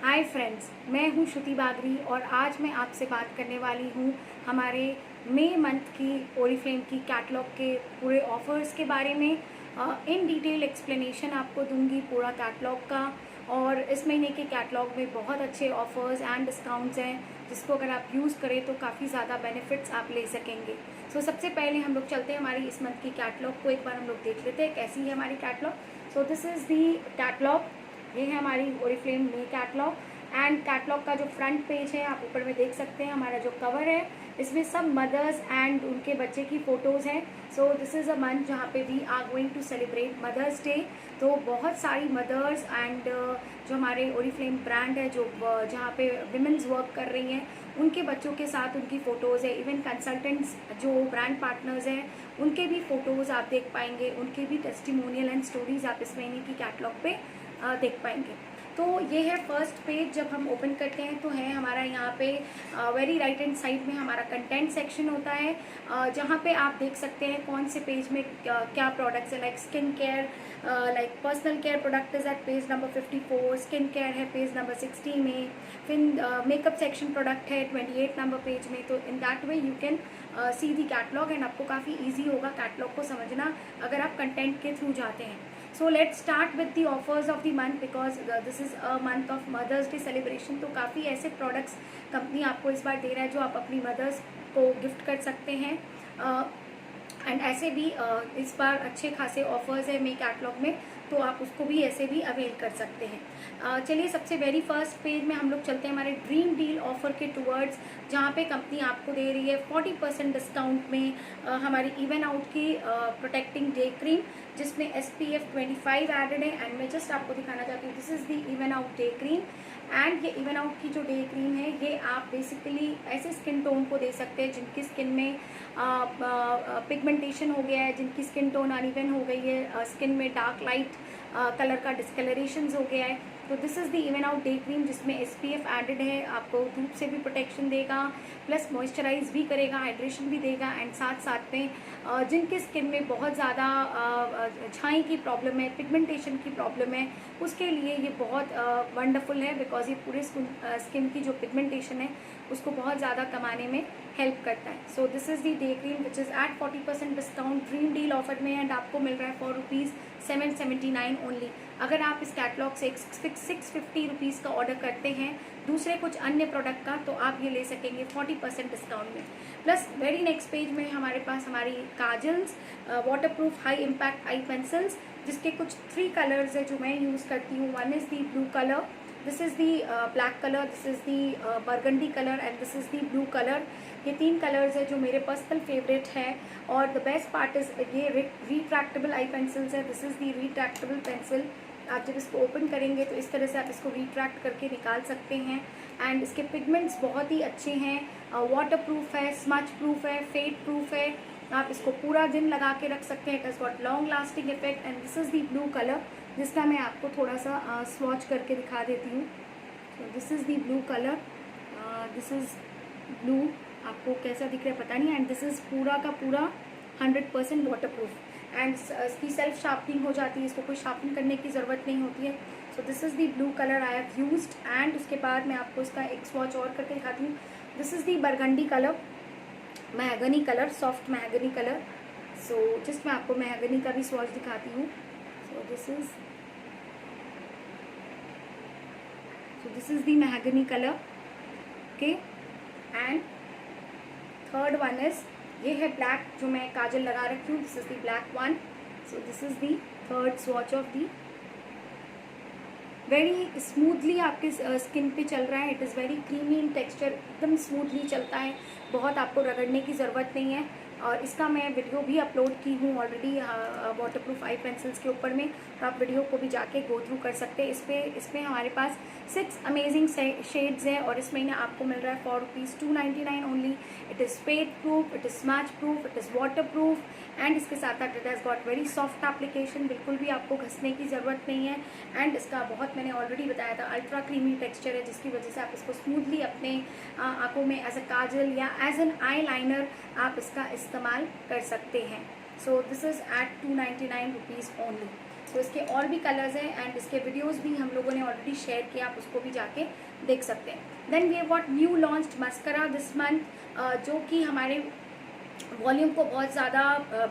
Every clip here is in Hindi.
हाय फ्रेंड्स, मैं हूँ श्रुति बागरी और आज मैं आपसे बात करने वाली हूँ हमारे मई मंथ की ओरिफ्लेम की कैटलॉग के पूरे ऑफर्स के बारे में। इन डिटेल एक्सप्लेनेशन आपको दूंगी पूरा कैटलॉग का। और इस महीने के कैटलॉग में बहुत अच्छे ऑफर्स एंड डिस्काउंट्स हैं जिसको अगर आप यूज़ करें तो काफ़ी ज़्यादा बेनिफिट्स आप ले सकेंगे। सबसे पहले हम लोग चलते हैं हमारी इस मंथ की कैटलॉग को एक बार हम लोग देख लेते हैं कैसी है हमारी catalogue. This is the catalogue. ये है हमारी ओरिफ्लेम में कैटलॉग एंड कैटलॉग का जो फ्रंट पेज है आप ऊपर में देख सकते हैं। हमारा जो कवर है इसमें सब मदर्स एंड उनके बच्चे की फ़ोटोज़ हैं। दिस इज़ अ मंथ जहाँ पे we are going to celebrate Mother's Day. तो बहुत सारी मदर्स एंड जो हमारे ओरिफ्लेम ब्रांड है जो जहाँ पे विमेंस वर्क कर रही हैं उनके बच्चों के साथ उनकी फ़ोटोज़ है। इवन कंसल्टेंट्स जो ब्रांड पार्टनर्स हैं उनके भी फ़ोटोज़ आप देख पाएंगे, उनके भी टेस्टिमोनियल एंड स्टोरीज आप इस महीने की कैटलॉग पे देख पाएंगे। तो ये है फर्स्ट पेज। जब हम ओपन करते हैं तो है हमारा यहाँ पे वेरी राइट हैंड साइड में हमारा कंटेंट सेक्शन होता है, जहाँ पे आप देख सकते हैं कौन से पेज में क्या प्रोडक्ट्स है। Like skin care, like personal care product is at page number 54, skin care है पेज नंबर 60 में, फिर मेकअप सेक्शन प्रोडक्ट है 28 नंबर पेज में। तो in that way you can C the catalogue and आपको काफ़ी ईजी होगा कैटलॉग को समझना अगर आप कंटेंट के थ्रू जाते हैं। So let's start with the offers of the month because this is a month of Mother's Day celebration। तो काफ़ी ऐसे प्रोडक्ट्स कंपनी आपको इस बार दे रहा है जो आप अपनी मदर्स को गिफ्ट कर सकते हैं। एंड ऐसे भी इस बार अच्छे खासे ऑफर्स है मई कैटलॉग में, तो आप उसको भी ऐसे भी अवेल कर सकते हैं। चलिए सबसे वेरी फर्स्ट पेज में हम लोग चलते हैं हमारे ड्रीम डील ऑफर के टूवर्ड्स, जहाँ पे कंपनी आपको दे रही है 40% डिस्काउंट में हमारी इवन आउट की प्रोटेक्टिंग डे क्रीम जिसमें SPF 25 एडेड है। एंड मैं जस्ट आपको दिखाना चाहती हूँ this is the even out day cream. And ये इवन आउट की जो डे क्रीम है ये आप बेसिकली ऐसे स्किन टोन को दे सकते हैं जिनकी स्किन में पिगमेंटेशन हो गया है, जिनकी स्किन टोन अनइवन हो गई है, स्किन में डार्क लाइट कलर का डिस्कलरेशन हो गया है। तो this is the even out day cream जिसमें SPF एडेड है, आपको धूप से भी प्रोटेक्शन देगा, प्लस मॉइस्चराइज भी करेगा, हाइड्रेशन भी देगा। एंड साथ साथ में जिनकी स्किन में बहुत ज़्यादा छाई की प्रॉब्लम है, पिगमेंटेशन की प्रॉब्लम है, उसके लिए ये बहुत वंडरफुल है बिकॉज ये पूरे स्किन की जो पिगमेंटेशन है उसको बहुत ज़्यादा कमाने में हेल्प करता है। This is the day cream which is at 40% discount dream deal offer में एंड आपको मिल रहा है फॉर ₹779 ओनली। अगर आप इस कैटलॉग से 650 रुपीज़ का ऑर्डर करते हैं दूसरे कुछ अन्य प्रोडक्ट का तो आप ये ले सकेंगे 40% डिस्काउंट में। प्लस वेरी नेक्स्ट पेज में हमारे पास हमारी kajals, water proof high impact आई पेंसिल्स जिसके कुछ 3 कलर्स है जो मैं यूज़ करती हूँ। One is the blue colour, this is the black colour, this is the burgundy colour and this is the blue colour. ये 3 कलर्स है जो मेरे पर्सनल फेवरेट है। और द बेस्ट पार्ट इज़ ये रिट्रैक्टेबल आई पेंसिल्स है। This is the retractable pencil. आप जब इसको ओपन करेंगे तो इस तरह से आप इसको रिट्रैक्ट करके निकाल सकते हैं। एंड इसके पिगमेंट्स बहुत ही अच्छे हैं, वाटर प्रूफ है, स्मच प्रूफ है, फेड प्रूफ है। आप इसको पूरा दिन लगा के रख सकते हैं। It is got long lasting effect. And this is the blue colour जिसका मैं आपको थोड़ा सा स्वॉच करके दिखा देती हूँ। This is the blue colour, this is blue, आपको कैसा दिख रहा है पता नहीं। एंड दिस इज़ पूरा का पूरा 100% वाटर प्रूफ एंड इसकी सेल्फ शार्पनिंग हो जाती है, इसको कोई शार्पन करने की ज़रूरत नहीं होती है। This is the blue colour I have used. And उसके बाद मैं आपको इसका एक स्वॉच और करके दिखाती हूँ। This is the burgundy colour, mahogany colour, soft mahogany colour. Just मैं आपको महगनी का भी स्वॉच दिखाती हूँ। This is the mahogany colour, okay. And third one is ये है ब्लैक जो मैं काजल लगा रखी हूँ, this is the black one. This is the third swatch of the. Very smoothly आपके स्किन पे चल रहा है। It is very creamy in texture, एकदम स्मूथली चलता है, बहुत आपको रगड़ने की ज़रूरत नहीं है। और इसका मैं वीडियो भी अपलोड की हूँ already water proof I pencils के ऊपर में, तो आप वीडियो को भी जाके गो थ्रू कर सकते हैं। इसमें हमारे पास 6 अमेजिंग शेड्स हैं और इस महीने आपको मिल रहा है for ₹299 only. It is fade proof, it is smudge proof, it is water proof and इसके साथ साथ it has got very soft application, बिल्कुल भी आपको घसने की ज़रूरत नहीं है। एंड इसका बहुत मैंने ऑलरेडी बताया था अल्ट्रा क्रीमी टेक्सचर है जिसकी वजह से आप इसको स्मूथली अपने आंखों में एज अ काजल या एज एन आई लाइनर आप इसका इस्तेमाल कर सकते हैं। This is at ₹299 only. So इसके और भी कलर्स हैं एंड इसके वीडियोस भी हम लोगों ने ऑलरेडी शेयर किया, आप उसको भी जाके देख सकते हैं। Then we have got new launched mascara this month, जो कि हमारे वॉल्यूम को बहुत ज़्यादा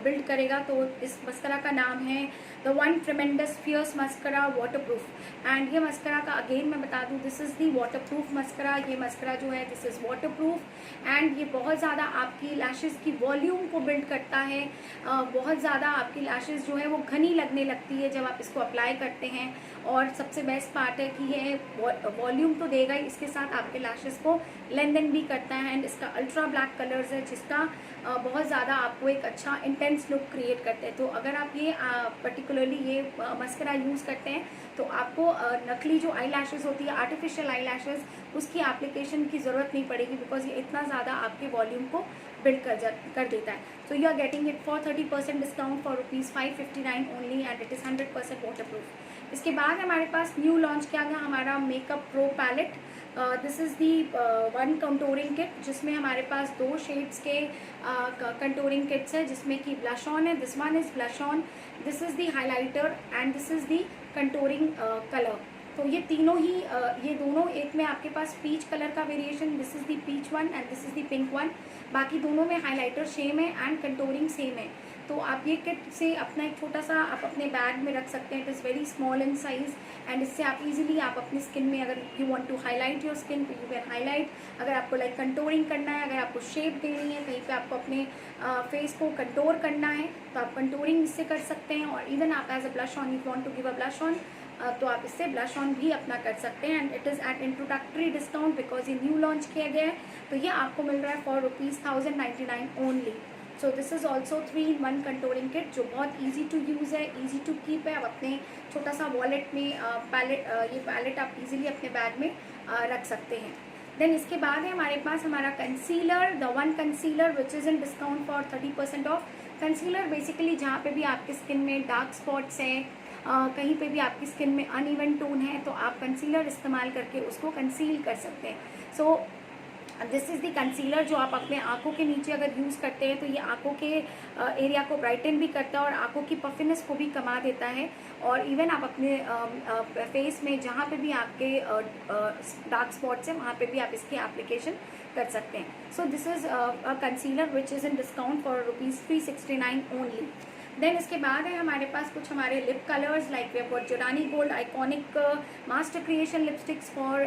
बिल्ड करेगा। तो इस मस्करा का नाम है the one tremendous fierce mascara waterproof. And ये मस्करा का अगेन मैं बता दूं, this is the waterproof mascara. ये मस्करा जो है दिस इज़ वाटरप्रूफ एंड ये बहुत ज़्यादा आपकी लैशेज़ की वॉल्यूम को बिल्ड करता है। बहुत ज़्यादा आपकी लैशेज़ जो है वो घनी लगने लगती है जब आप इसको अप्लाई करते हैं। और सबसे बेस्ट पार्ट है कि ये वॉल्यूम तो देगा ही, इसके साथ आपके लैशेज़ को लेंथन भी करता है। एंड इसका अल्ट्रा ब्लैक कलर्स है जिसका बहुत ज़्यादा आपको एक अच्छा इंटेंस लुक क्रिएट करते हैं। तो अगर आप ये पर्टिकुलरली ये मस्करा यूज़ करते हैं तो आपको नकली जो आई लैशेज़ होती है, आर्टिफिशियल आई लैशेज़, उसकी एप्लीकेशन की ज़रूरत नहीं पड़ेगी बिकॉज ये इतना ज़्यादा आपके वॉल्यूम को बिल्ड कर देता है। So you are getting it for 30% discount for ₹559 only and it is 100% waterproof. इसके बाद हमारे पास न्यू लॉन्च किया गया हमारा makeup pro palette. This is the one contouring kit जिसमें हमारे पास 2 शेड्स के कंटूरिंग किट्स है, जिसमें कि ब्लश ऑन है, this one is blush on, this is the highlighter and this is the contouring colour. तो ये तीनों ही ये दोनों, एक में आपके पास पीच कलर का variation, this is the peach one and this is the pink one, बाकी दोनों में हाइलाइटर सेम है एंड कंटूरिंग सेम है। तो आप ये किट से अपना एक छोटा सा आप अपने बैग में रख सकते हैं। It is very small in size and इससे आप इजीली आप अपनी स्किन में, अगर you want to highlight your skin तो यू कैन हाईलाइट, अगर आपको लाइक कंटूरिंग करना है, अगर आपको शेप देनी है, कहीं पे आपको अपने फेस को कंटूर करना है तो आप कंटूरिंग इससे कर सकते हैं। और इवन आप as a blush on, you want to give a blush on तो आप इससे ब्लश ऑन भी अपना कर सकते हैं। And it is at introductory discount because ये न्यू लॉन्च किया गया है। तो ये आपको मिल रहा है for ₹1099 only. So this is also 3-in-1 contouring kit जो बहुत ईजी टू यूज़ है, ईजी टू कीप है। आप अपने छोटा सा वॉलेट में ये पैलेट आप इजीली अपने बैग में रख सकते हैं। देन इसके बाद है हमारे पास हमारा concealer, the one concealer which is in discount for 30% of. Concealer basically जहाँ पे भी आपके स्किन में डार्क स्पॉट्स हैं, कहीं पे भी आपकी स्किन में अनइवन टोन है तो आप कंसीलर इस्तेमाल करके उसको कंसील कर सकते हैं। So this is the concealer जो आप अपने आंखों के नीचे अगर यूज़ करते हैं तो ये आंखों के एरिया को ब्राइटन भी करता है और आंखों की पफिनेस को भी कमा देता है। और इवन आप अपने फेस में जहाँ पे भी आपके डार्क स्पॉट्स हैं वहाँ पे भी आप इसकी एप्लीकेशन कर सकते हैं। So this is a concealer which is in discount for ₹369 only. Then इसके बाद है हमारे पास कुछ हमारे lip colours like we have got Giordani gold iconic master creation lipsticks for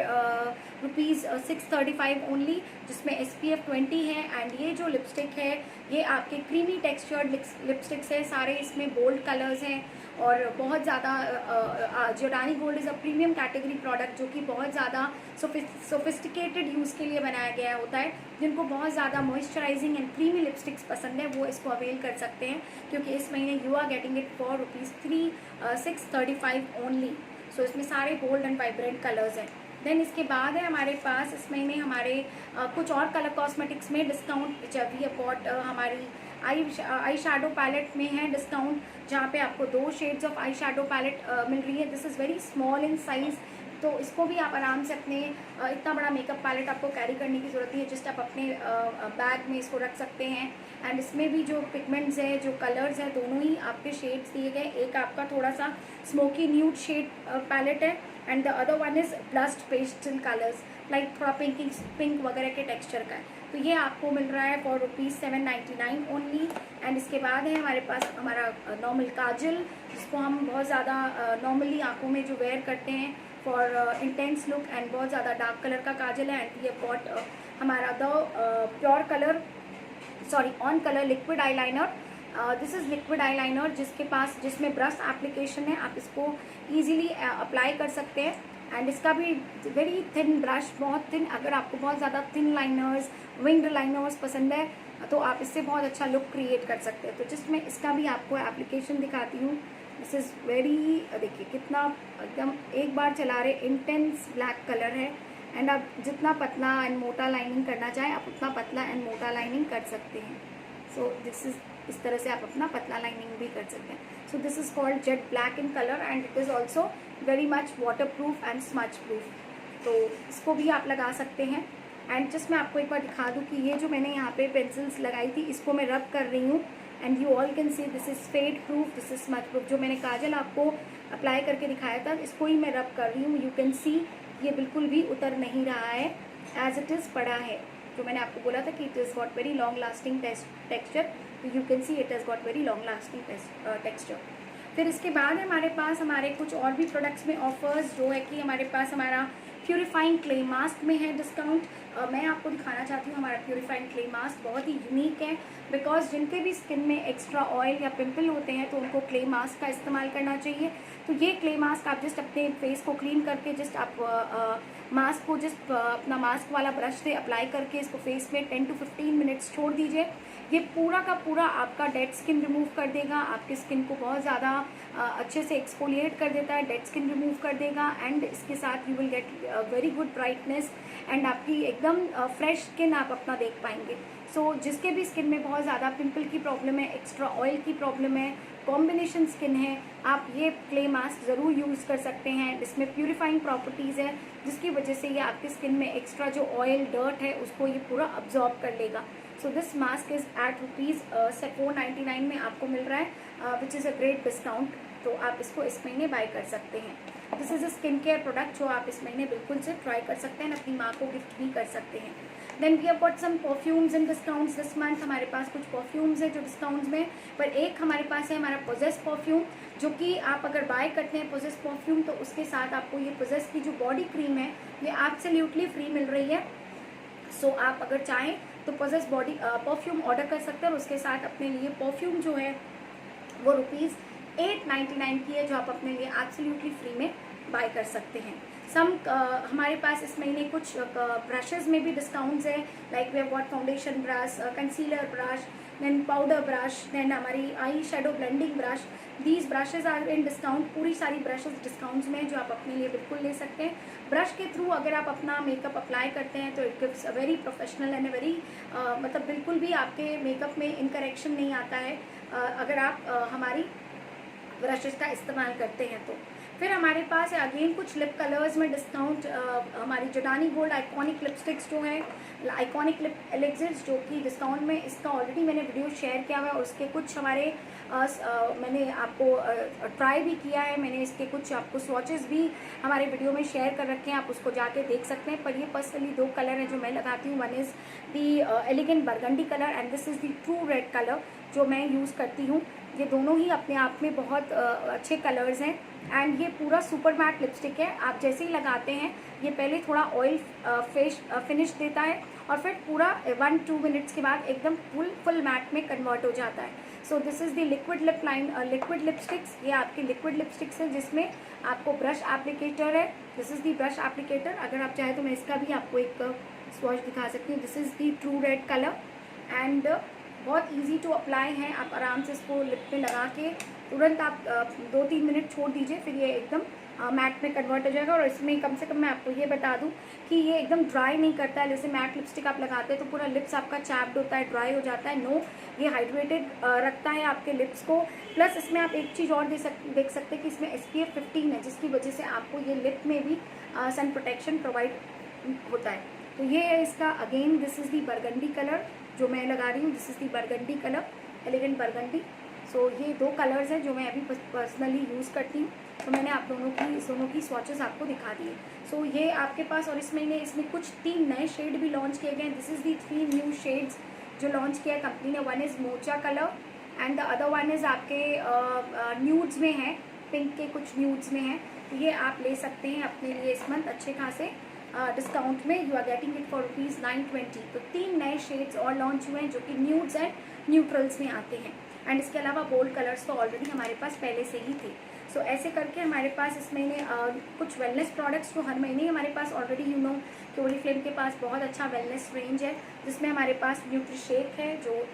₹635 only, जिसमें SPF 20 है। एंड ये जो लिपस्टिक है ये आपके क्रीमी टेक्सचर्ड लिपस्टिक्स है, सारे इसमें बोल्ड कलर्स हैं और बहुत ज़्यादा Giordani gold is a premium category product जो कि बहुत ज़्यादा सोफिस्टिकेटेड यूज़ के लिए बनाया गया होता है। जिनको बहुत ज़्यादा मॉइस्चराइजिंग एंड क्रीमी लिपस्टिक्स पसंद है वो इसको अवेल कर सकते हैं क्योंकि इस महीने you are getting it for ₹635 only. So इसमें सारे बोल्ड एंड वाइब्रेंट कलर्स हैं। देन इसके बाद है हमारे पास इस महीने हमारे कुछ और कलर कॉस्मेटिक्स में डिस्काउंट वी हैव गॉट हमारी आई शैडो पैलेट में है डिस्काउंट, जहाँ पे आपको 2 shades of eye shadow palette मिल रही है। This is very small in size, तो इसको भी आप आराम से अपने इतना बड़ा मेकअप पैलेट आपको कैरी करने की ज़रूरत नहीं है, जस्ट आप अपने बैग में इसको रख सकते हैं। एंड इसमें भी जो पिगमेंट्स है, जो कलर्स हैं, दोनों ही आपके शेड्स दिए गए। एक आपका थोड़ा सा स्मोकी न्यूड शेड पैलेट है and the other one is blushed pastel colours like थोड़ा पिंक वगैरह के टेक्सचर का है। तो ये आपको मिल रहा है फॉर ₹799 ओनली। एंड इसके बाद है हमारे पास हमारा नॉर्मल काजल, जिसको हम बहुत ज़्यादा नॉर्मली आँखों में जो वेयर करते हैं फॉर इंटेंस लुक एंड बहुत ज़्यादा डार्क कलर का काजल है। एंड ये गॉट हमारा the pure colour on colour liquid eyeliner. This is liquid eyeliner जिसमें ब्रश एप्लीकेशन है, आप इसको ईजिली अप्लाई कर सकते हैं। एंड इसका भी वेरी थिन ब्रश, बहुत थिन, अगर आपको बहुत ज़्यादा थिन लाइनर्स, विंग्ड लाइनर्स पसंद है तो आप इससे बहुत अच्छा लुक क्रिएट कर सकते हैं। तो जिसमें इसका भी आपको एप्लीकेशन दिखाती हूँ। दिस इज़ वेरी, देखिए कितना एकदम एक बार चला रहे इंटेंस ब्लैक कलर है। एंड आप जितना पतला एंड मोटा लाइनिंग करना चाहें आप उतना पतला एंड मोटा लाइनिंग कर सकते हैं। सो दिस इज़, इस तरह से आप अपना पतला लाइनिंग भी कर सकते हैं। So this is called jet black in colour and it is also very much water proof and smudge proof. तो इसको भी आप लगा सकते हैं। एंड जस्ट मैं आपको एक बार दिखा दूँ कि ये जो मैंने यहाँ पे पेंसिल्स लगाई थी इसको मैं रब कर रही हूँ and you all can see this is fade proof, this is smudge proof. जो मैंने काजल आपको अप्लाई करके दिखाया था, इसको ही मैं रब कर रही हूँ। यू कैन सी ये बिल्कुल भी उतर नहीं रहा है, एज इट इज़ पड़ा है। जो मैंने आपको बोला था कि it is got very long lasting texture, तो you can see it has got very long lasting texture. फिर इसके बाद हमारे पास हमारे कुछ और भी प्रोडक्ट्स में ऑफर्स जो है कि हमारे पास हमारा प्यूरिफाइंग क्ले मास्क में है डिस्काउंट। मैं आपको दिखाना चाहती हूँ हमारा प्यूरिफाइंग क्ले मास्क बहुत ही यूनिक है, बिकॉज जिनके भी स्किन में एक्स्ट्रा ऑयल या पिंपल होते हैं तो उनको क्ले मास्क का इस्तेमाल करना चाहिए। तो ये क्ले मास्क आप जस्ट अपने फेस को क्लीन करके जस्ट आप मास्क को जस्ट अपना मास्क वाला ब्रश से अप्लाई करके इसको फेस में 10 to 15 मिनट्स छोड़ दीजिए। ये पूरा का पूरा आपका डेड स्किन रिमूव कर देगा, आपकी स्किन को बहुत ज़्यादा अच्छे से एक्सफोलिएट कर देता है, डेड स्किन रिमूव कर देगा, एंड इसके साथ you will get very good brightness and आपकी एकदम फ्रेश स्किन आप अपना देख पाएंगे। सो जिसके भी स्किन में बहुत ज़्यादा पिंपल की प्रॉब्लम है, एक्स्ट्रा ऑयल की प्रॉब्लम है, कॉम्बिनेशन स्किन है, आप ये क्ले मास्क ज़रूर यूज़ कर सकते हैं। इसमें प्यूरिफाइंग प्रॉपर्टीज़ है जिसकी वजह से ये आपकी स्किन में एक्स्ट्रा जो ऑयल डर्ट है उसको ये पूरा अब्जॉर्ब कर लेगा। So this mask is at ₹499 में आपको मिल रहा है, which is a great discount. तो आप इसको इस महीने बाय कर सकते हैं। This is a skin care product जो आप इस महीने बिल्कुल से ट्राई कर सकते हैं, अपनी माँ को गिफ्ट भी कर सकते हैं। Then we have got some perfumes in discounts this month. हमारे पास कुछ परफ्यूम्स हैं जो डिस्काउंट्स में, पर एक हमारे पास है हमारा पोजेस परफ्यूम, जो कि आप अगर बाय करते हैं पोजेस परफ्यूम तो उसके साथ आपको ये पोजेस की जो बॉडी क्रीम है ये एब्सोल्युटली फ्री मिल रही है। सो आप अगर चाहें तो पोजेस बॉडी परफ्यूम ऑर्डर कर सकते हैं और उसके साथ अपने लिए परफ्यूम जो है वो ₹899 की है, जो आप अपने लिए एब्सोल्युटली फ्री में बाय कर सकते हैं। हमारे पास इस महीने कुछ ब्रशेज़ में भी डिस्काउंट्स है, like we have got foundation brush, concealer brush, then powder brush, then हमारी eye shadow blending brush. These brushes are in discount. पूरी सारी ब्रशेज डिस्काउंट्स में जो आप अपने लिए बिल्कुल ले सकते हैं। ब्रश के थ्रू अगर आप अपना मेकअप अप्लाई करते हैं तो it gives a very professional and very मतलब बिल्कुल भी आपके मेकअप में इनकरेक्शन नहीं आता है अगर आप हमारी ब्रशेज का इस्तेमाल करते हैं तो। फिर हमारे पास है अगेन कुछ लिप कलर्स में डिस्काउंट। हमारी जडानी गोल्ड आइकॉनिक लिपस्टिक्स जो है, आइकॉनिक लिप एलिक्सिर्स, जो कि डिस्काउंट में, इसका ऑलरेडी मैंने वीडियो शेयर किया हुआ है और उसके कुछ हमारे मैंने आपको ट्राई भी किया है, मैंने इसके कुछ आपको स्वॉचेस भी हमारे वीडियो में शेयर कर रखे हैं, आप उसको जाके देख सकते हैं। पर ये पर्सनली 2 कलर हैं जो मैं लगाती हूँ, one is the elegant burgundy colour and this is the true red colour जो मैं यूज़ करती हूँ। ये दोनों ही अपने आप में बहुत अच्छे कलर्स हैं एंड ये पूरा सुपर मैट लिपस्टिक है। आप जैसे ही लगाते हैं ये पहले थोड़ा ऑयल फिनिश देता है और फिर पूरा 1-2 मिनट्स के बाद एकदम फुल मैट में कन्वर्ट हो जाता है। So this is the liquid liquid lipsticks. ये आपकी लिक्विड लिपस्टिक्स है जिसमें आपको ब्रश एप्लीकेटर है। This is the brush applicator. अगर आप चाहें तो मैं इसका भी आपको एक स्वॉच दिखा सकती हूँ। This is the true red colour and बहुत इजी टू अप्लाई है। आप आराम से इसको लिप पे लगा के तुरंत आप 2-3 मिनट छोड़ दीजिए, फिर ये एकदम मैट में कन्वर्ट हो जाएगा। और इसमें कम से कम मैं आपको ये बता दूं कि ये एकदम ड्राई नहीं करता है। जैसे मैट लिपस्टिक आप लगाते हैं तो पूरा लिप्स आपका चैप्ड होता है, ड्राई हो जाता है। नो, ये हाइड्रेटेड रखता है आपके लिप्स को। प्लस इसमें आप एक चीज़ और देख सकते हैं कि इसमें SPF 15 है, जिसकी वजह से आपको ये लिप में भी सन प्रोटेक्शन प्रोवाइड होता है। तो ये है इसका again, this is the burgundy colour जो मैं लगा रही हूँ। This is the burgundy colour, elegant burgundy. So ये 2 कलर्स हैं जो मैं अभी पर्सनली यूज़ करती हूँ। तो मैंने आप दोनों की स्वॉचेस आपको दिखा दिए। सो ये आपके पास, और इसमें कुछ 3 नए शेड भी लॉन्च किए गए हैं। This is the 3 new shades जो लॉन्च किया है कंपनी ने। One is mocha colour and the other one is आपके न्यूड्स में है, पिंक के कुछ न्यूड्स में है। तो ये आप ले सकते हैं अपने लिए इस मंथ अच्छे खासे डिस्काउंट में। You are getting it for ₹920। तो 3 नए शेड्स और लॉन्च हुए हैं जो कि न्यूड्स एंड न्यूट्रल्स में आते हैं। एंड इसके अलावा बोल्ड कलर्स तो ऑलरेडी हमारे पास पहले से ही थे। सो ऐसे करके हमारे पास इस महीने कुछ वेलनेस प्रोडक्ट्स जो हर महीने हमारे पास ऑलरेडी यू नो कि ओरिफ्लेम के पास बहुत अच्छा वेलनेस रेंज है, जिसमें हमारे पास न्यूट्रीशेक है जो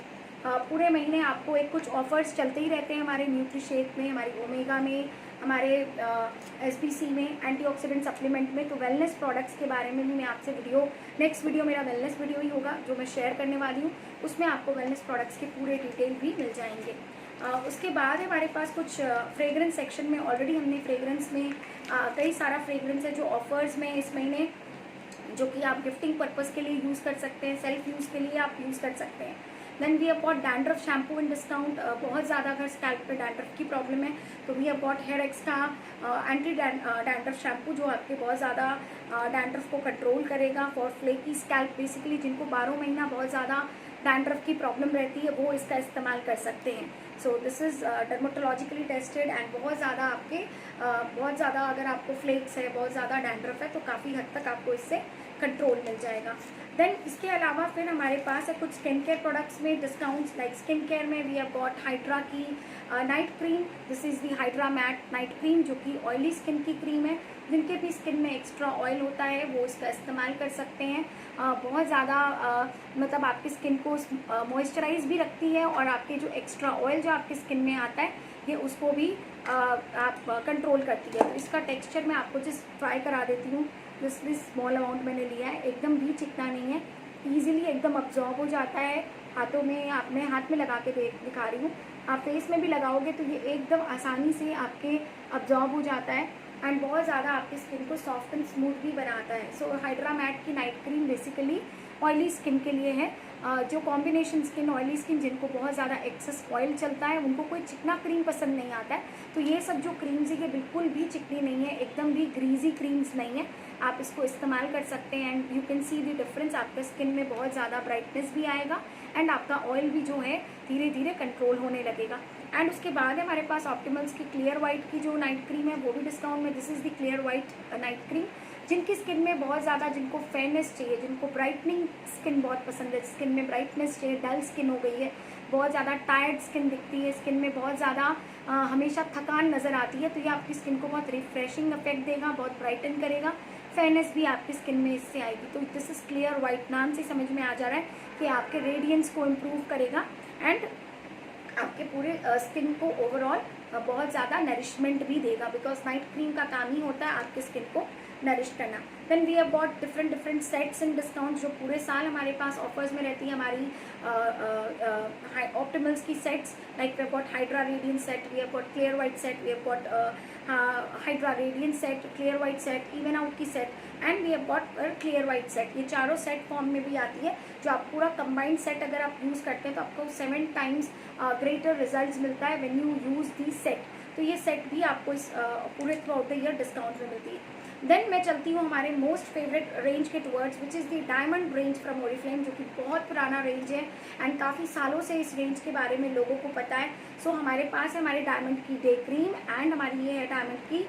पूरे महीने आपको कुछ ऑफर्स चलते ही रहते हैं हमारे न्यूट्रीशेक में, हमारी ओमेगा में, हमारे SBC में, एंटीऑक्सीडेंट सप्लीमेंट में। तो वेलनेस प्रोडक्ट्स के बारे में भी मैं आपसे नेक्स्ट वीडियो मेरा वेलनेस वीडियो ही होगा जो मैं शेयर करने वाली हूँ। उसमें आपको वेलनेस प्रोडक्ट्स के पूरे डिटेल भी मिल जाएंगे। उसके बाद हमारे पास कुछ फ्रेग्रेंस सेक्शन में ऑलरेडी हमने फ्रेग्रेंस में कई सारा फ्रेग्रेंस है जो ऑफर्स में इस महीने, जो कि आप गिफ्टिंग पर्पज़ के लिए यूज़ कर सकते हैं, सेल्फ यूज़ के लिए आप यूज़ कर सकते हैं। Then we have got dandruff shampoo in discount. बहुत ज़्यादा अगर स्कैल्प पे डैंड्रफ की प्रॉब्लम है तो we have got hair X का एंटी डैंड्रफ शैम्पू, जो आपके बहुत ज़्यादा डैंड्रफ को कंट्रोल करेगा फॉर फ्लेकी स्कैल्प। बेसिकली जिनको 12 महीना बहुत ज़्यादा डैंड्रफ की प्रॉब्लम रहती है वो इसका इस्तेमाल कर सकते हैं। So this is dermatologically tested and बहुत ज़्यादा अगर आपको फ्लेक्स है, बहुत ज़्यादा डैंड्रफ है, तो काफ़ी हद तक आपको इससे कंट्रोल मिल जाएगा। देन इसके अलावा फिर हमारे पास है कुछ स्किन केयर प्रोडक्ट्स में डिस्काउंट्स। लाइक स्किन केयर में वी हैव गॉट हाइड्रा की night cream. This is the hydra mat night cream, जो कि ऑयली स्किन की क्रीम है। जिनके भी स्किन में एक्स्ट्रा ऑयल होता है वो इसका इस्तेमाल कर सकते हैं। बहुत ज़्यादा मतलब आपकी स्किन को मॉइस्चराइज भी रखती है और आपके जो एक्स्ट्रा ऑयल जो आपकी स्किन में आता है ये उसको भी आप कंट्रोल करती है। तो इसका टेक्सचर मैं आपको जस्ट ट्राई करा देती हूँ। जस्ट भी स्मॉल अमाउंट मैंने लिया है, एकदम भी चिकना नहीं है, ईजिली एकदम अब्जॉर्ब हो जाता है हाथों में। मैं हाथ में लगा के दिखा रही हूँ, आप फेस में भी लगाओगे तो ये एकदम आसानी से आपके अब्जॉर्ब हो जाता है एंड बहुत ज़्यादा आपकी स्किन को सॉफ्ट एंड स्मूथ भी बनाता है। सो हाइड्रा मैट की night cream basically oily skin के लिए है। जो कॉम्बिनेशन स्किन, ऑयली स्किन, जिनको बहुत ज़्यादा एक्सेस ऑयल चलता है, उनको कोई चिकना क्रीम पसंद नहीं आता है, तो ये सब जो क्रीम्स है ये बिल्कुल भी चिकनी नहीं है, एकदम भी ग्रीजी क्रीम्स नहीं है। आप इसको इस्तेमाल कर सकते हैं and you can see the difference. आपके स्किन में बहुत ज़्यादा ब्राइटनेस भी आएगा एंड आपका ऑयल भी जो है धीरे धीरे कंट्रोल होने लगेगा। एंड उसके बाद हमारे पास ऑप्टिमल्स की क्लियर वाइट की जो नाइट क्रीम है वो भी डिस्काउंट में। This is the clear white night cream. जिनकी स्किन में बहुत ज़्यादा, जिनको फेयरनेस चाहिए, जिनको ब्राइटनिंग स्किन बहुत पसंद है, स्किन में ब्राइटनेस चाहिए, डल स्किन हो गई है, बहुत ज़्यादा टायर्ड स्किन दिखती है, स्किन में बहुत ज़्यादा हमेशा थकान नज़र आती है, तो ये आपकी स्किन को बहुत रिफ्रेशिंग इफेक्ट देगा, बहुत ब्राइटन करेगा, फेयरनेस भी आपकी स्किन में इससे आएगी। तो दिस इज़ क्लियर वाइट, नाम से समझ में आ जा रहा है कि आपके रेडियंस को इम्प्रूव करेगा एंड आपके पूरे स्किन को ओवरऑल बहुत ज़्यादा नरिशमेंट भी देगा, बिकॉज नाइट क्रीम का काम ही होता है आपके स्किन को नरिश करना। Then we have got different sets and discount, जो पूरे साल हमारे पास ऑफर्स में रहती है हमारी ऑप्टिमल्स की sets. Like we have got hydra radiant set, we have got clear white set, we have got hydra radiant set, clear white set, even out की set and we have got clear white set. ये चारों सेट फॉर्म में भी आती है, जो आप पूरा कंबाइंड सेट अगर आप यूज़ करते हैं तो आपको 7 टाइम्स ग्रेटर रिजल्ट्स मिलता है when you use the set. तो ये सेट भी आपको इस पूरे through out the year discount में मिलती है। देन मैं चलती हूँ हमारे मोस्ट फेवरेट रेंज के towards, which is the diamond range from Oriflame, जो कि बहुत पुराना रेंज है एंड काफ़ी सालों से इस रेंज के बारे में लोगों को पता है। सो हमारे पास है हमारे डायमंड की डे क्रीम एंड हमारी ये है डायमंड की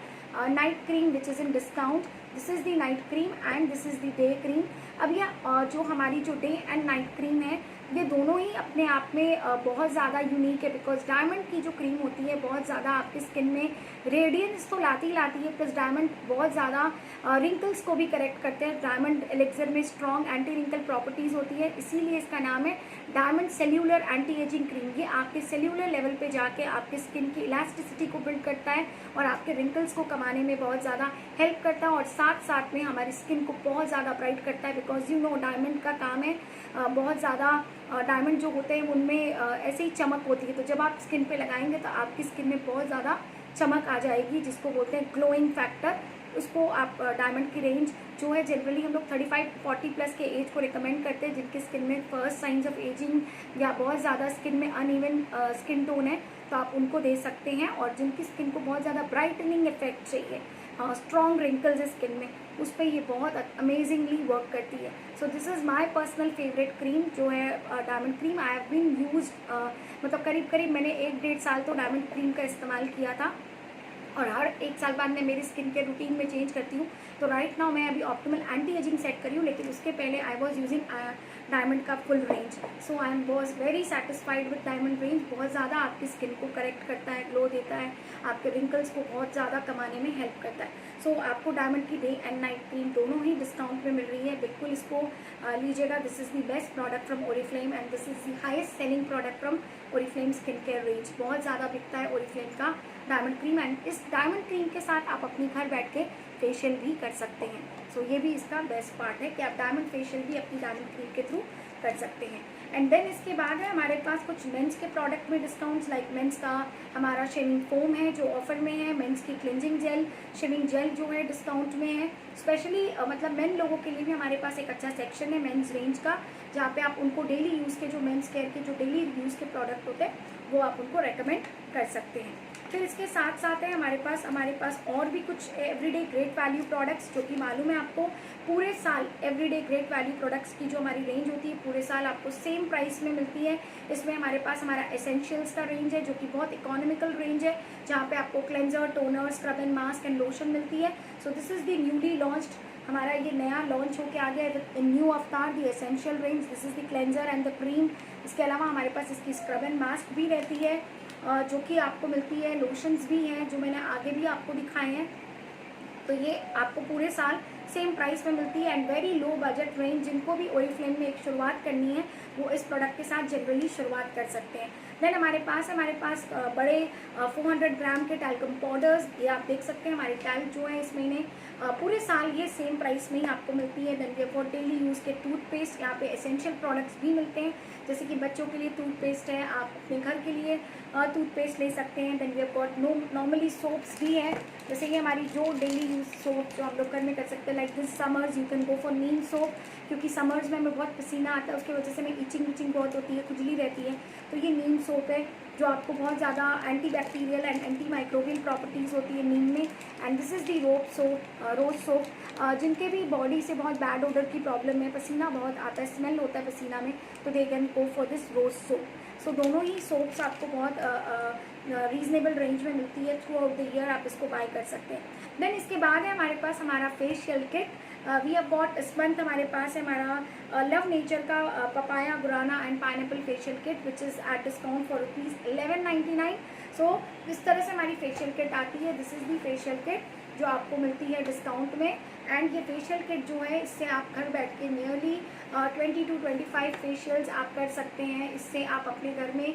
night cream, which is in discount. This is the night cream and this is the day cream. अब यह जो हमारी जो डे एंड नाइट क्रीम है ये दोनों ही अपने आप में बहुत ज़्यादा यूनिक है, बिकॉज डायमंड की जो क्रीम होती है बहुत ज़्यादा आपकी स्किन में रेडियंस तो लाती है, प्लस डायमंड बहुत ज़्यादा रिंकल्स को भी करेक्ट करते हैं। डायमंड एलेक्सर में स्ट्रॉन्ग एंटी रिंकल प्रॉपर्टीज़ होती है, इसीलिए इसका नाम है diamond cellular anti ageing cream. ये आपके सेल्यूलर लेवल पे जाके आपके स्किन की इलास्टिसिटी को बिल्ड करता है और आपके रिंकल्स को कमाने में बहुत ज़्यादा हेल्प करता है और साथ साथ में हमारी स्किन को बहुत ज़्यादा ब्राइट करता है, बिकॉज यू नो डायमंड का काम है बहुत ज़्यादा डायमंड जो होते हैं उनमें ऐसे ही चमक होती है, तो जब आप स्किन पे लगाएंगे तो आपकी स्किन में बहुत ज़्यादा चमक आ जाएगी, जिसको बोलते हैं ग्लोइंग फैक्टर। उसको आप डायमंड की रेंज जो है जनरली हम लोग 35-40 प्लस के एज को रिकमेंड करते हैं, जिनकी स्किन में फर्स्ट साइंस ऑफ एजिंग या बहुत ज़्यादा स्किन में अनइवन स्किन टोन है तो आप उनको दे सकते हैं। और जिनकी स्किन को बहुत ज़्यादा ब्राइटनिंग इफेक्ट चाहिए, स्ट्रॉन्ग रिंकल्स है स्किन में, उस पर ये बहुत अमेजिंगली वर्क करती है। So this is my personal favourite cream जो है diamond cream. I have been use मतलब करीब मैंने 1-1.5 साल तो डायमंड क्रीम का इस्तेमाल किया था और हर 1 साल बाद मैं मेरी स्किन के रूटीन में चेंज करती हूँ। तो राइट नाउ मैं अभी ऑप्टिमल एंटी एजिंग सेट करी हूँ, लेकिन उसके पहले आई वॉज यूजिंग डायमंड का full range. So I am was very satisfied with diamond range. बहुत ज़्यादा आपकी स्किन को करेक्ट करता है, ग्लो देता है, आपके रिंकल्स को बहुत ज़्यादा कमाने में हेल्प करता है। सो आपको डायमंड की डे एंड नाइट क्रीम दोनों ही डिस्काउंट में मिल रही है, बिल्कुल इसको लीजिएगा। This is the best product from Oriflame and this is the highest selling product from Oriflame skin care range. बहुत ज़्यादा बिकता है ओरिफ्लेम का डायमंड क्रीम एंड इस डायमंड क्रीम के साथ आप अपने घर बैठ के फेशियल भी कर सकते हैं। सो ये भी इसका बेस्ट पार्ट है कि आप डायमंड फेशियल भी अपनी डायमंड क्रीम के थ्रू कर सकते हैं। एंड देन इसके बाद है हमारे पास कुछ मेंस के प्रोडक्ट में डिस्काउंट्स, लाइक मेंस का हमारा शेविंग फोम है जो ऑफर में है, मेंस की क्लिनजिंग जेल, शेविंग जेल जो है डिस्काउंट में है। स्पेशली मतलब मेन लोगों के लिए भी हमारे पास एक अच्छा सेक्शन है मेंस रेंज का, जहाँ पे आप उनको डेली यूज़ के जो मेंस केयर के जो डेली यूज़ के प्रोडक्ट होते हैं वो आप उनको रेकमेंड कर सकते हैं। फिर इसके साथ साथ है हमारे पास और भी कुछ एवरीडे ग्रेट वैल्यू प्रोडक्ट्स, जो कि मालूम है आपको पूरे साल एवरीडे ग्रेट वैल्यू प्रोडक्ट्स की जो हमारी रेंज होती है पूरे साल आपको सेम प्राइस में मिलती है। इसमें हमारे पास हमारा एसेंशियल्स का रेंज है जो कि बहुत इकोनॉमिकल रेंज है, जहाँ पे आपको cleanser, toner, scrub and mask and lotion मिलती है। So this is the newly launched, हमारा ये नया लॉन्च होके आ गया है विद न्यू अवतार the essential range. This is the cleanser and the cream. इसके अलावा हमारे पास इसकी स्क्रब एंड मास्क भी रहती है जो कि आपको मिलती है, लोशंस भी हैं जो मैंने आगे भी आपको दिखाए हैं। तो ये आपको पूरे साल सेम प्राइस में मिलती है and very low budget range. जिनको भी ओरिफ्लेम में एक शुरुआत करनी है वो इस प्रोडक्ट के साथ जनरली शुरुआत कर सकते हैं। देन हमारे पास बड़े 400 ग्राम के टैल्कम पाउडर्स, ये आप देख सकते हैं हमारी टैल्क जो है इस महीने पूरे साल ये सेम प्राइस में ही आपको मिलती है। Then we have got daily use के टूथपेस्ट, यहाँ पे एसेंशियल प्रोडक्ट्स भी मिलते हैं, जैसे कि बच्चों के लिए टूथपेस्ट है, आप अपने घर के लिए टूथपेस्ट ले सकते हैं। Then we have got normally soaps भी है, जैसे कि हमारी जो डेली यूज सोप जो हम लोग घर में कर सकते हैं, like this summers you can go for Neem soap, क्योंकि समर्स में हमें बहुत पसीना आता है, उसकी वजह से हमें इचिंग बहुत होती है, खुजली रहती है। तो ये नीम सोप है जो आपको बहुत ज़्यादा anti bacterial and anti microbial properties होती है नीम में। And this is the rose soap, जिनके भी बॉडी से बहुत बैड ओडर की प्रॉब्लम है, पसीना बहुत आता है, स्मेल होता है पसीना में, तो they can go for this rose soap. So दोनों ही सोप्स आपको बहुत रीजनेबल रेंज में मिलती है, थ्रू आउट द ईयर आप इसको बाय कर सकते हैं। देन इसके बाद है हमारे पास हमारा facial kit. We have got इस मंथ हमारे पास है हमारा लव नेचर का papaya, guarana and pineapple facial kit which is at discount for ₹11.99। So इस तरह से हमारी फेशियल किट आती है। This is the facial kit जो आपको मिलती है डिस्काउंट में। एंड ये फेशियल किट जो है इससे आप घर बैठ के नियरली 20 to 25 फेशियल्स आप कर सकते हैं। इससे आप अपने घर में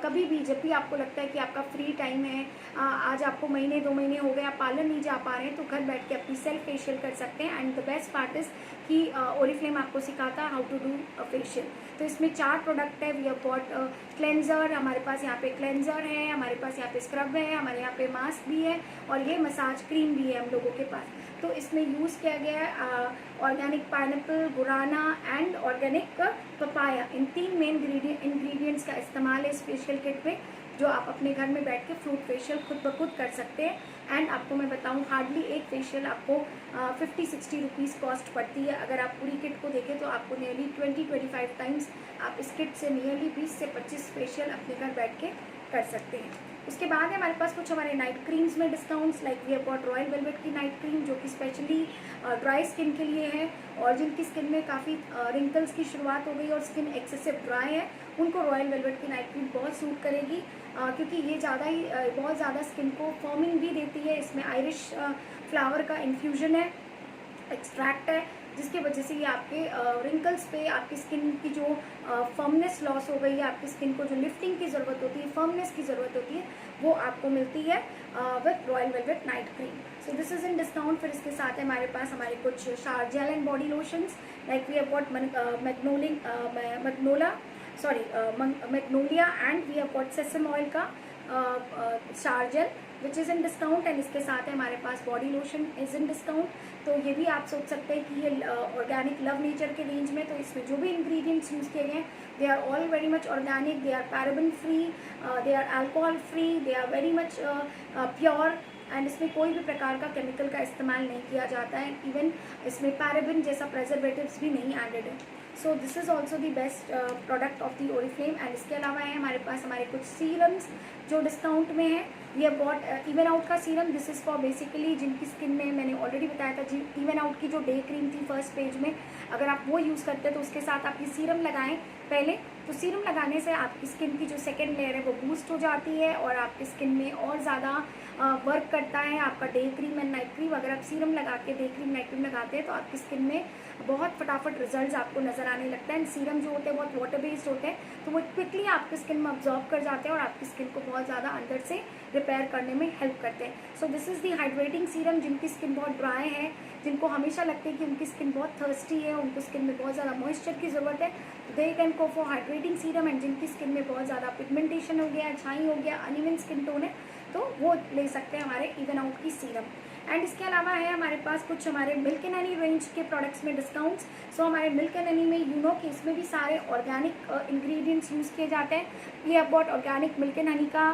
कभी भी जब भी आपको लगता है कि आपका फ्री टाइम है, आज आपको महीने 2 महीने हो गए आप पार्लर नहीं जा पा रहे हैं, तो घर बैठ के अपनी सेल्फ फेशियल कर सकते हैं। And the best part is कि ओरिफ्लेम आपको सिखाता है हाउ टू डू फेशियल। तो इसमें 4 प्रोडक्ट है। वी हैव गॉट क्लेंजर, हमारे पास यहाँ पे क्लेंजर है, हमारे पास यहाँ पे स्क्रब है, हमारे यहाँ पे मास्क भी है और ये मसाज क्रीम भी है हम लोगों के पास। तो इसमें यूज़ किया गया है organic pineapple, Gurana and organic papaya, in 3 main ingredients का इस्तेमाल है इस फेशियल किट में, जो आप अपने घर में बैठ के फ्रूट फेशियल खुद ब खुद कर सकते हैं। एंड आपको मैं बताऊं हार्डली एक फेशियल आपको 50-60 रुपीज़ कॉस्ट पड़ती है। अगर आप पूरी किट को देखें तो आपको नियरली 20-25 टाइम्स आप इस किट से नियरली 20 से 25 फेशियल अपने घर बैठ के कर सकते हैं। उसके बाद हमारे पास कुछ हमारे नाइट क्रीम्स में discounts, like we have got Royal Velvet की नाइट क्रीम जो कि स्पेशली ड्राई स्किन के लिए है, और जिनकी स्किन में काफ़ी रिंकल्स की शुरुआत हो गई और स्किन एक्सेसिव ड्राई है, उनको रॉयल वेलवेट की नाइट क्रीम बहुत सूट करेगी, क्योंकि ये बहुत ज़्यादा स्किन को फॉर्मिंग भी देती है। इसमें आयरिश फ्लावर का इन्फ्यूजन है, एक्सट्रैक्ट है, जिसकी वजह से ये आपके रिंकल्स पे, आपकी स्किन की जो फर्मनेस लॉस हो गई है, आपकी स्किन को जो लिफ्टिंग की ज़रूरत होती है, फर्मनेस की ज़रूरत होती है, वो आपको मिलती है with royal velvet night cream. So this is in discount. फिर इसके साथ है हमारे पास हमारे कुछ shower gel and body lotions, like we have got magnolia and we have got sesame oil का shower gel which is in discount. And इसके साथ है हमारे पास body lotion is in discount. तो ये भी आप सोच सकते हैं कि ये ऑर्गेनिक लव नेचर के रेंज में, तो इसमें जो भी इंग्रेडिएंट्स यूज़ किए गए हैं they are all very much organic, they are paraben free, they are alcohol free, they are very much pure, and इसमें कोई भी प्रकार का केमिकल का इस्तेमाल नहीं किया जाता है। इवन इसमें पैराबेन जैसा प्रेजर्वेटिव्स भी नहीं एडेड है। So this is also the best product of the Oriflame. And इसके अलावा है हमारे पास हमारे कुछ सीरम्स जो डिस्काउंट में है। We have got even out का serum, this is for basically जिनकी स्किन में मैंने ऑलरेडी बताया था जी, इवन आउट की जो डे क्रीम थी फर्स्ट पेज में, अगर आप वो यूज़ करते हैं तो उसके साथ आप ये सीरम लगाएं पहले, तो सीरम लगाने से आपकी स्किन की जो सेकेंड लेयर है वो बूस्ट हो जाती है और आपकी स्किन में और ज़्यादा वर्क करता है आपका day cream and night cream. अगर आप सीरम लगा के डे क्रीम नाइट क्रीम लगाते हैं तो आपकी स्किन में बहुत फटाफट रिजल्ट्स आपको नज़र आने लगता है। सीरम जो होते हैं बहुत वाटर बेस्ड होते हैं, तो वो क्विकली आपकी स्किन में अब्जॉर्ब कर जाते हैं और आपकी स्किन को बहुत ज़्यादा अंदर से रिपेयर करने में हेल्प करते हैं। So this is the hydrating serum. जिनकी स्किन बहुत ड्राई है, जिनको हमेशा लगता है कि उनकी स्किन बहुत थर्स्टी है, उनको स्किन में बहुत ज़्यादा मॉइस्चर की ज़रूरत है, दे can go for hydrating serum. And जिनकी स्किन में बहुत ज़्यादा पिगमेंटेशन हो गया, छाई हो गया, अनइवन स्किन टोन है, तो वो ले सकते हैं हमारे इवन आउट की सीरम। एंड इसके अलावा है हमारे पास कुछ हमारे मिल्क एंड हनी रेंज के प्रोडक्ट्स में डिस्काउंट्स। सो हमारे मिल्क एंड हनी में यू नो कि इसमें भी सारे ऑर्गेनिक इंग्रेडिएंट्स यूज़ किए जाते हैं। ये about organic milk and honey का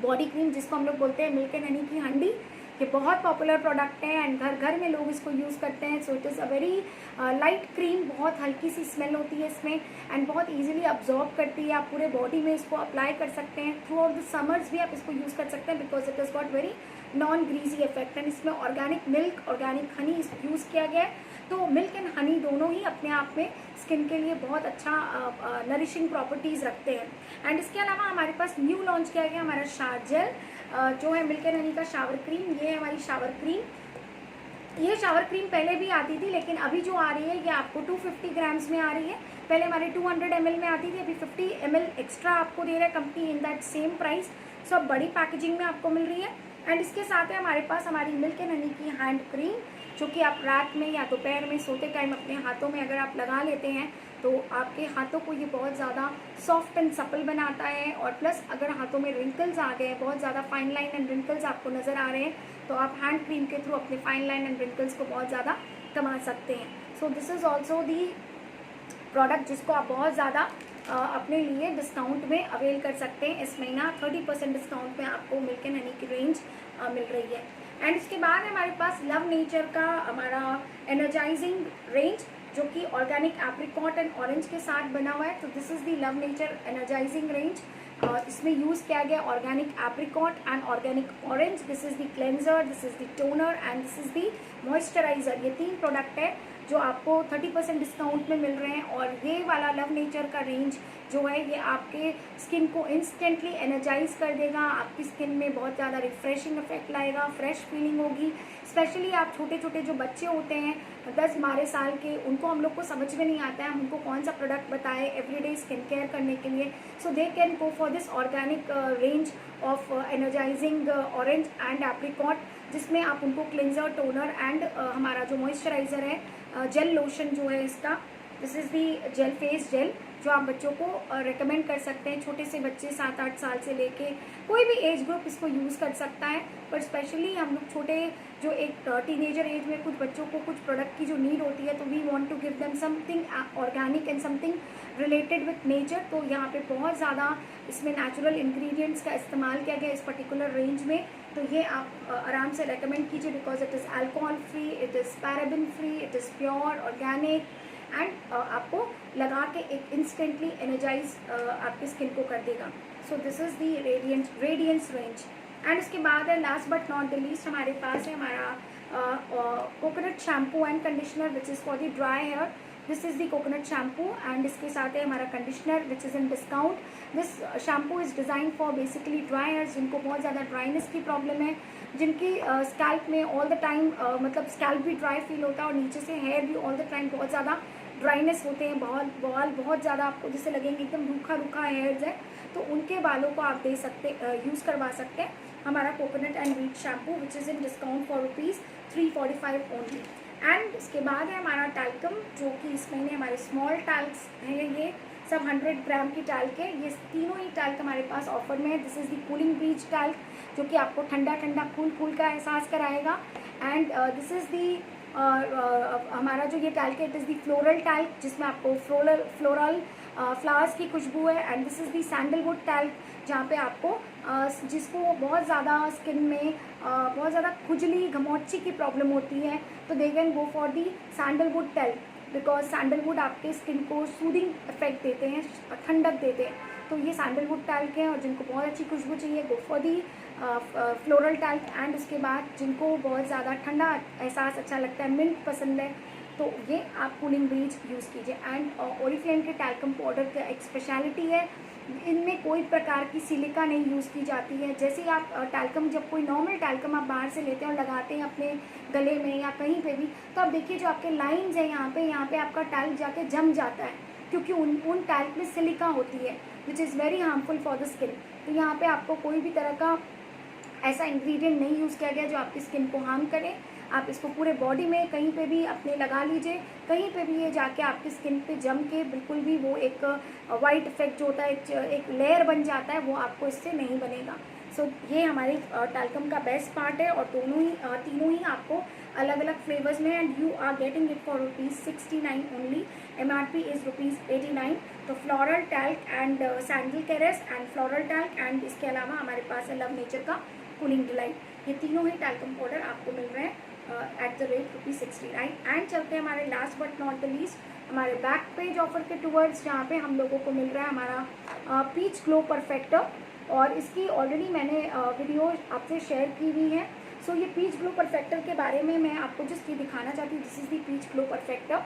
बॉडी क्रीम, जिसको हम लोग बोलते हैं मिल्क एंड हनी की हंडी, ये बहुत पॉपुलर प्रोडक्ट है एंड घर घर में लोग इसको यूज़ करते हैं। सो it is a very light cream, बहुत हल्की सी स्मेल होती है इसमें एंड बहुत इजीली अब्जॉर्ब करती है। आप पूरे बॉडी में इसको अप्लाई कर सकते हैं, थ्रू आउट द समर्स भी आप इसको यूज़ कर सकते हैं because it is got very non greasy effect. And इसमें organic milk, organic honey use किया गया है। तो मिल्क एंड हनी दोनों ही अपने आप में स्किन के लिए बहुत अच्छा नरिशिंग प्रॉपर्टीज़ रखते हैं। एंड इसके अलावा हमारे पास न्यू लॉन्च किया गया हमारा शावर जेल, जो है मिल्क एंड हनी का शावर क्रीम। ये है हमारी शावर क्रीम। ये शावर क्रीम पहले भी आती थी, लेकिन अभी जो आ रही है ये आपको 250 ग्राम्स में आ रही है। पहले हमारे 200 ml में आती थी, अभी 50 ml एक्स्ट्रा आपको दे रहा है company in that same price. So अब बड़ी पैकेजिंग में आपको मिल रही है। एंड इसके साथ है हमारे पास हमारी मिल्क एंड हनी की हैंड क्रीम, जो कि आप रात में या दोपहर में सोते टाइम अपने हाथों में अगर आप लगा लेते हैं तो आपके हाथों को ये बहुत ज़्यादा सॉफ्ट एंड सपल बनाता है। और प्लस अगर हाथों में रिंकल्स आ गए, बहुत ज़्यादा फाइन लाइन एंड रिंकल्स आपको नज़र आ रहे हैं, तो आप हैंड क्रीम के थ्रू अपने फाइन लाइन एंड रिंकल्स को बहुत ज़्यादा कमा सकते हैं। So this is also the product जिसको आप बहुत ज़्यादा अपने लिए डिस्काउंट में अवेल कर सकते हैं। इस महीना 30% डिस्काउंट में आपको मिल्क एंड हनी की रेंज मिल रही है। एंड इसके बाद हमारे पास लव नेचर का हमारा एनर्जाइजिंग रेंज, जो कि ऑर्गेनिक एप्रिकॉट एंड ऑरेंज के साथ बना हुआ है। तो this is the love nature energising range. इसमें यूज़ किया गया organic apricot and organic orange. This is the cleanser, this is the toner and this is the moisturiser. ये 3 प्रोडक्ट है जो आपको 30% डिस्काउंट में मिल रहे हैं। और ये वाला लव नेचर का रेंज जो है ये आपके स्किन को इंस्टेंटली एनर्जाइज कर देगा, आपकी स्किन में बहुत ज़्यादा रिफ्रेशिंग इफेक्ट लाएगा, फ्रेश फीलिंग होगी। स्पेशली आप छोटे छोटे जो बच्चे होते हैं 10-12 साल के, उनको हम लोग को समझ में नहीं आता है हम उनको कौन सा प्रोडक्ट बताए एवरीडे स्किन केयर करने के लिए। So they can go for this organic range of energising orange and apricot, जिसमें आप उनको क्लिनजर, टोनर एंड हमारा जो मॉइस्चराइजर है, जेल लोशन जो है इसका, this is the jail face gel, जो आप बच्चों को रेकमेंड कर सकते हैं। छोटे से बच्चे 7-8 साल से लेके कोई भी एज ग्रुप इसको यूज़ कर सकता है, पर स्पेशली हम लोग छोटे जो एक टीनेजर एज में कुछ बच्चों को कुछ प्रोडक्ट की जो नीड होती है, तो we want to give them something organic and something related with nature. तो यहाँ पे बहुत ज़्यादा इसमें नेचुरल इंग्रेडिएंट्स का इस्तेमाल किया गया इस पर्टिकुलर रेंज में। तो ये आप आराम से रेकमेंड कीजिए because it is alcohol free, it is paraben free, it is pure organic and आपको लगा के एक इंस्टेंटली एनर्जाइज आपकी स्किन को कर देगा। So this is the radiance range. And उसके बाद है last but not the least हमारे पास है हमारा coconut shampoo and conditioner which is for the dry hair. This is the coconut shampoo and इसके साथ है हमारा conditioner which is in discount. This shampoo is design for basically dry hairs, जिनको बहुत ज़्यादा ड्राइनेस की प्रॉब्लम है, जिनकी स्कैल्प में ऑल द टाइम मतलब स्कैल्प भी ड्राई फील होता है और नीचे से हेयर भी ऑल द टाइम बहुत ज़्यादा ड्राइनेस होते हैं, बाल बहुत ज़्यादा आपको जैसे लगेंगे एकदम रूखा रूखा हेयर्स है, तो उनके बालों को आप दे सकते यूज़ करवा सकते हैं हमारा coconut and wheat shampoo which is in discount for ₹345 only. And इसके बाद है हमारा टैल्कम, जो कि इस महीने हमारे स्मॉल टैल्क्स हैं, ये सब 100 ग्राम की टैल्क है। ये तीनों ही टैल्क हमारे पास ऑफर में है। This is the cooling breeze talc, जो कि आपको ठंडा ठंडा कूल का एहसास कराएगा। एंड दिस इज़ दी हमारा जो ये टैल्क है it is the floral talc, जिसमें आपको फ्लोरल फ्लावर्स की खुशबू है। And this is the sandalwood talc, जहाँ पे आपको जिसको बहुत ज़्यादा स्किन में बहुत ज़्यादा खुजली घमौची की प्रॉब्लम होती है, तो they can go for the sandalwood talc because sandalwood आपके स्किन को सूदिंग इफेक्ट देते हैं, ठंडक देते हैं। तो ये सैंडलवुड टैल्क है। और जिनको बहुत अच्छी खुशबू चाहिए go for the floral talc. And उसके बाद जिनको बहुत ज़्यादा ठंडा एहसास अच्छा लगता है, मिंट पसंद है, तो ये आप कूलिंग ब्रीज यूज़ कीजिए। एंड ओरिफ्लेम के टैल्कम पाउडर का एक स्पेशलिटी है, इनमें कोई प्रकार की सिलिका नहीं यूज़ की जाती है। जैसे ही आप टैल्कम, जब कोई नॉर्मल टैल्कम आप बाहर से लेते हैं और लगाते हैं अपने गले में या कहीं पे भी, तो आप देखिए जो आपके लाइंस हैं यहाँ पे आपका टैल्क जाके जम जाता है, क्योंकि उन टैल्क में सिलिका होती है which is very harmful for the skin. तो यहाँ पे आपको कोई भी तरह का ऐसा इंग्रेडिएंट नहीं यूज़ किया गया जो आपकी स्किन को हार्म करे। आप इसको पूरे बॉडी में कहीं पे भी अपने लगा लीजिए, कहीं पे भी ये जाके आपकी स्किन पे जम के बिल्कुल भी वो एक वाइट इफेक्ट जो होता है, एक लेयर बन जाता है, वो आपको इससे नहीं बनेगा। सो ये हमारे टैल्कम का बेस्ट पार्ट है और तीनों ही आपको अलग अलग फ्लेवर्स में, and you are getting it for ₹69 only. MRP is ₹89। तो floral talc and sandal caress and floral talc, and इसके अलावा हमारे पास है लव नेचर का कूलिंग डिलाइट। ये तीनों ही टैल्कम पाउडर आपको मिल रहे हैं एट द रेट ₹69। एंड चलते हैं हमारे last but not the least हमारे बैक पेज ऑफर के टूवर्ड्स, जहाँ पे हम लोगों को मिल रहा है हमारा पीच ग्लो परफेक्टर, और इसकी ऑलरेडी मैंने वीडियो आपसे शेयर की हुई है। सो ये पीच ग्लो परफेक्टर के बारे में मैं आपको जस्ट ये दिखाना चाहती हूँ। This is the peach glow perfector.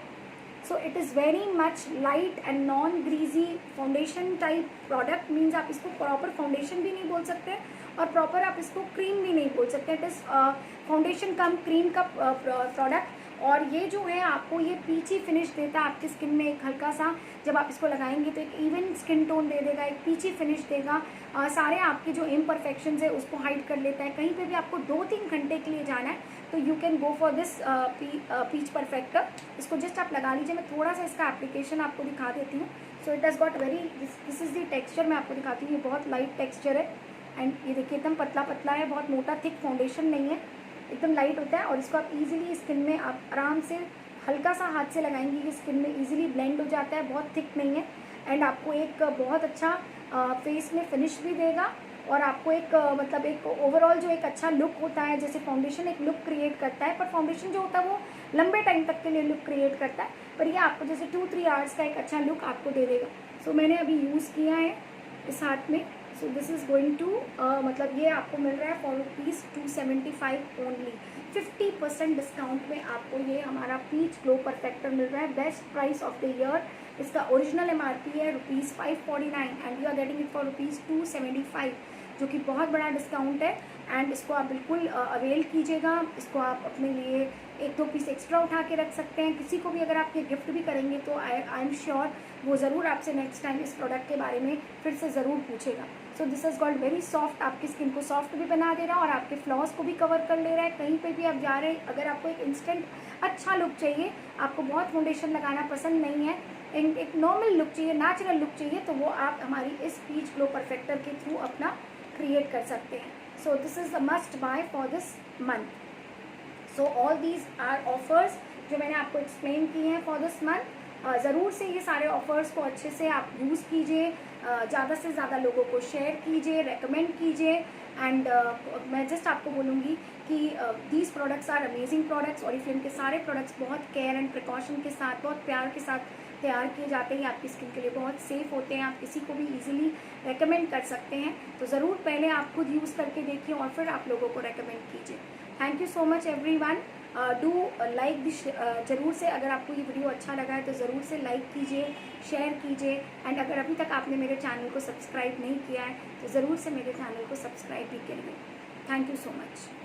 So it is very much light and non greasy foundation type product. Means आप इसको प्रॉपर फाउंडेशन भी नहीं बोल सकते और प्रॉपर आप इसको क्रीम भी नहीं बोल सकते। It is foundation come cream का प्रोडक्ट, और ये जो है आपको ये पीची फिनिश देता है आपकी स्किन में। एक हल्का सा जब आप इसको लगाएंगे तो एक इवन स्किन टोन दे देगा, एक पीची फिनिश देगा, सारे आपके जो इम्परफेक्शंस है उसको हाइड कर लेता है। कहीं पे भी आपको 2-3 घंटे के लिए जाना है तो you can go for this peach perfector. इसको जस्ट आप लगा लीजिए। मैं थोड़ा सा इसका एप्लीकेशन आपको दिखा देती हूँ। So it has got very, this is the texture मैं आपको दिखाती हूँ। ये बहुत लाइट टेक्स्चर है, एंड ये देखिए एकदम पतला पतला है, बहुत मोटा थिक फाउंडेशन नहीं है, एकदम लाइट होता है। और इसको आप इजीली स्किन में आप आराम से हल्का सा हाथ से लगाएंगे, ये स्किन में इजीली ब्लेंड हो जाता है, बहुत थिक नहीं है, एंड आपको एक बहुत अच्छा फेस में फिनिश भी देगा, और आपको एक मतलब एक ओवरऑल जो एक अच्छा लुक होता है, जैसे फाउंडेशन एक लुक क्रिएट करता है, पर फाउंडेशन जो होता है वो लंबे टाइम तक के लिए लुक क्रिएट करता है, पर ये आपको जैसे 2-3 आवर्स का एक अच्छा लुक आपको दे देगा। सो मैंने अभी यूज़ किया है इस हाथ में। So this is going to मतलब ये आपको मिल रहा है फॉर ₹275 ओनली। 50% डिस्काउंट में आपको ये हमारा पीच ग्लो परफेक्टर मिल रहा है, best price of the year. इसका ओरिजिनल MRP है ₹549 and you are getting it for ₹275, जो कि बहुत बड़ा डिस्काउंट है। एंड इसको आप बिल्कुल अवेल कीजिएगा। इसको आप अपने लिए 1-2 पीस एक्स्ट्रा उठा के रख सकते हैं। किसी को भी अगर आप ये गिफ्ट भी करेंगे तो आई एम श्योर वो ज़रूर आपसे नेक्स्ट टाइम इस प्रोडक्ट के बारे में फिर से ज़रूर पूछेगा। सो this is got very soft, आपकी स्किन को सॉफ्ट भी बना दे रहा है और आपके फ्लॉज को भी कवर कर ले रहा है। कहीं पे भी आप जा रहे हैं, अगर आपको एक इंस्टेंट अच्छा लुक चाहिए, आपको बहुत फाउंडेशन लगाना पसंद नहीं है, एक नॉर्मल लुक चाहिए, नेचुरल लुक चाहिए, तो वो आप हमारी इस पीच ग्लो परफेक्टर के थ्रू अपना क्रिएट कर सकते हैं। So this is the must buy for this month. So all these are offers जो मैंने आपको एक्सप्लेन किए हैं फॉर दिस मंथ। ज़रूर से ये सारे ऑफर्स को अच्छे से आप यूज़ कीजिए, ज़्यादा से ज़्यादा लोगों को शेयर कीजिए, रेकमेंड कीजिए। एंड मैं जस्ट आपको बोलूँगी कि these products are amazing products. Oriflame के सारे प्रोडक्ट्स बहुत केयर एंड प्रिकॉशन के साथ, बहुत प्यार के साथ तैयार किए जाते हैं, आपकी स्किन के लिए बहुत सेफ़ होते हैं, आप किसी को भी इजीली रेकमेंड कर सकते हैं। तो ज़रूर पहले आप खुद यूज़ करके देखिए और फिर आप लोगों को रेकमेंड कीजिए। Thank you so much everyone. Do like this, ज़रूर से अगर आपको ये वीडियो अच्छा लगा है तो ज़रूर से लाइक कीजिए, शेयर कीजिए, एंड अगर अभी तक आपने मेरे चैनल को सब्सक्राइब नहीं किया है तो ज़रूर से मेरे चैनल को सब्सक्राइब भी करिए। Thank you so much.